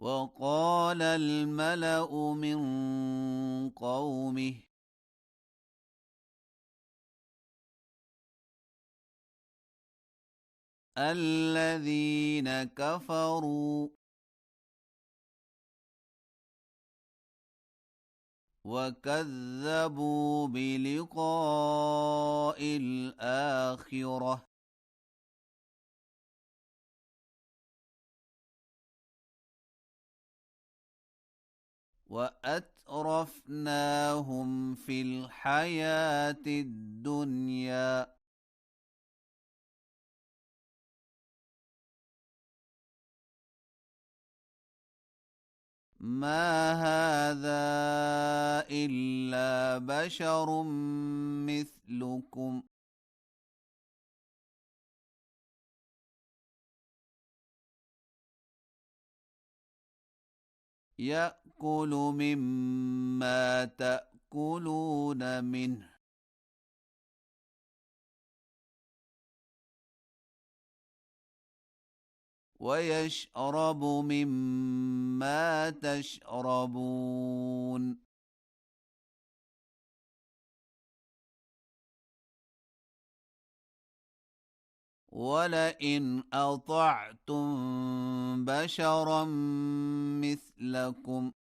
وقال الملأ من قومه الذين كفروا وكذبوا بلقاء الآخرة وأترفناهم في الحياة الدنيا ما هذا إلا بشر مثلكم يأكل مما تأكلون منه ويشرب مما تشربون ولئن أطعتم بشرا مثلكم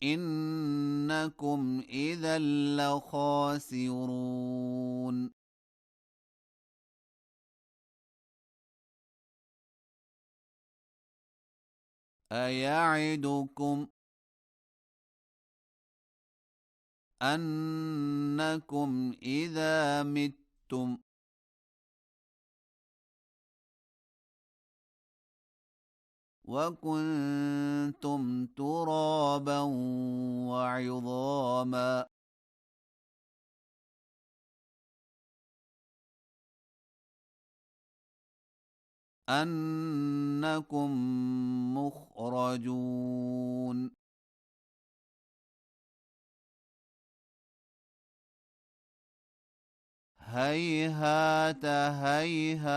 إنكم إذا لخاسرون أيعدكم أنكم إذا متم وكنتم ترابا وعظاما أنكم مخرجون هيهات هيهات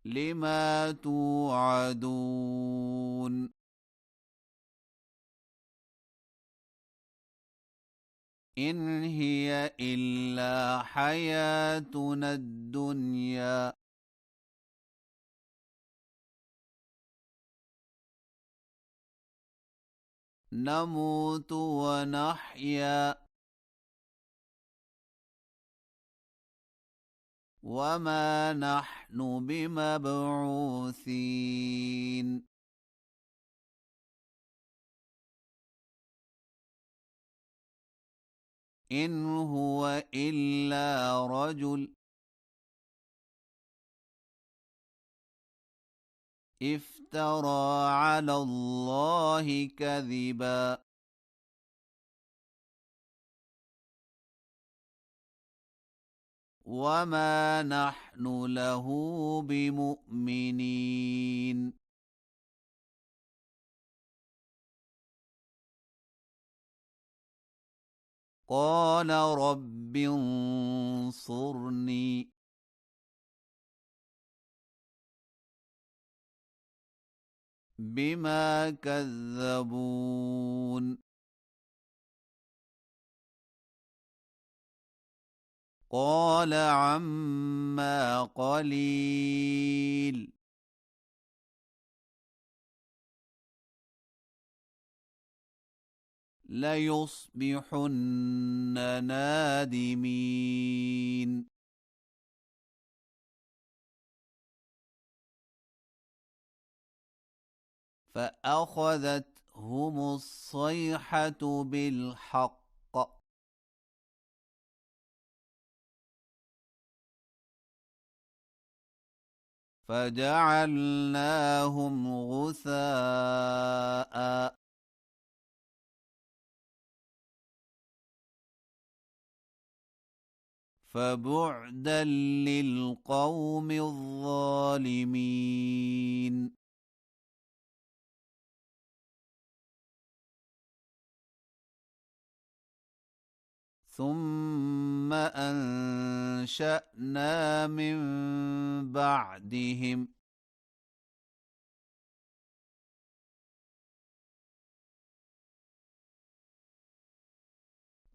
لما توعدون إن هي إلا حياتنا الدنيا نموت ونحيا وما نحن بمبعوثين إن هو إلا رجل افترى على الله كذبا وما نحن له بمؤمنين قال رب انصرني بما كذبون قال عما قليل ليصبحن نادمين فأخذتهم الصيحة بالحق فجعلناهم غثاء فبعدا للقوم الظالمين ثم أنشأنا من بعدهم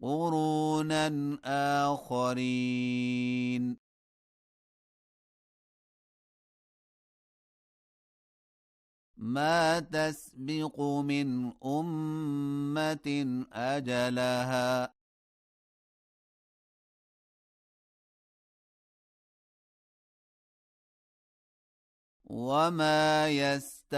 قرونا آخرين ما تسبق من أمة أجلها وما يستأخرون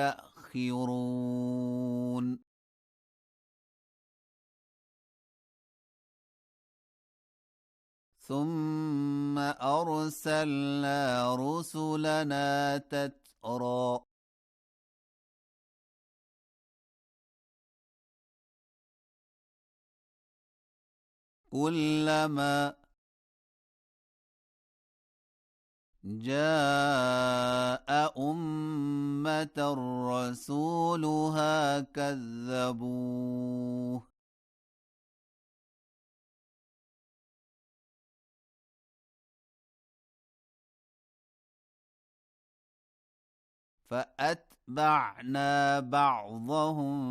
ثم أرسلنا رسلنا تترى كلما جاء أمة رسولها كذبوه فأتبعنا بعضهم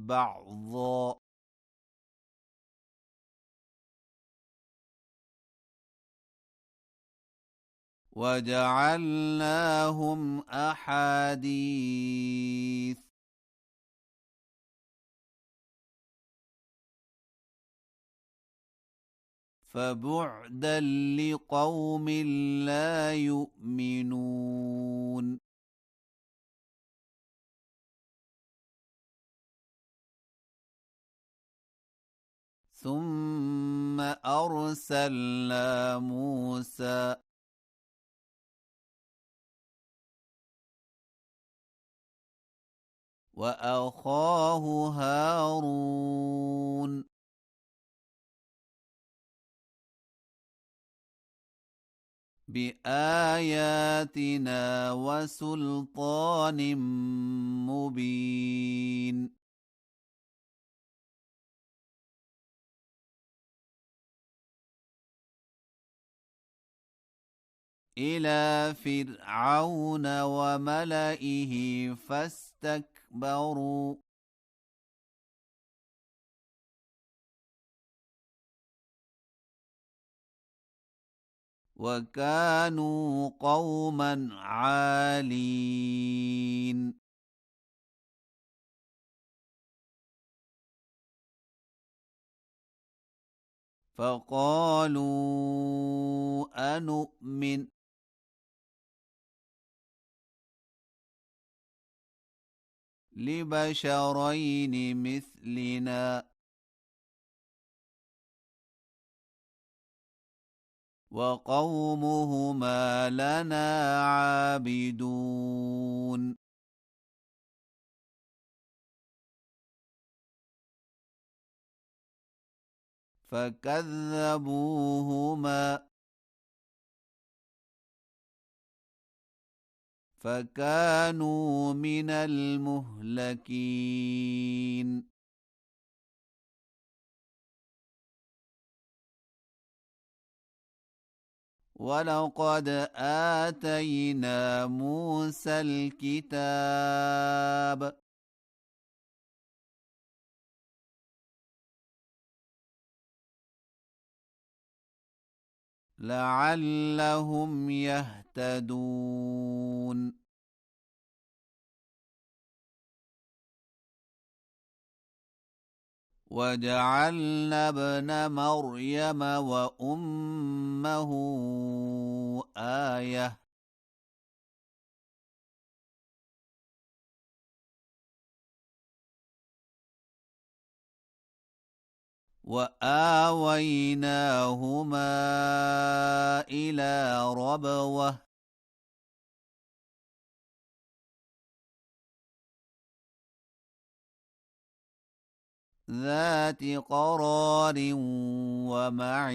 بعضا وجعلناهم أحاديث فبعدا لقوم لا يؤمنون ثم أرسلنا موسى وأخاه هارون بآياتنا وسلطان مبين إلى فرعون وملئه فاستكبروا وكانوا قوما عالين فقالوا أنؤمن لبشرين مثلنا وقومهما لنا عابدون فكذبوهما فكانوا من المهلكين ولقد آتينا موسى الكتاب لعلهم يهتدون وجعلنا ابن مريم وأمه آية وآويناهما إلى ربوة ذات قرار ومعين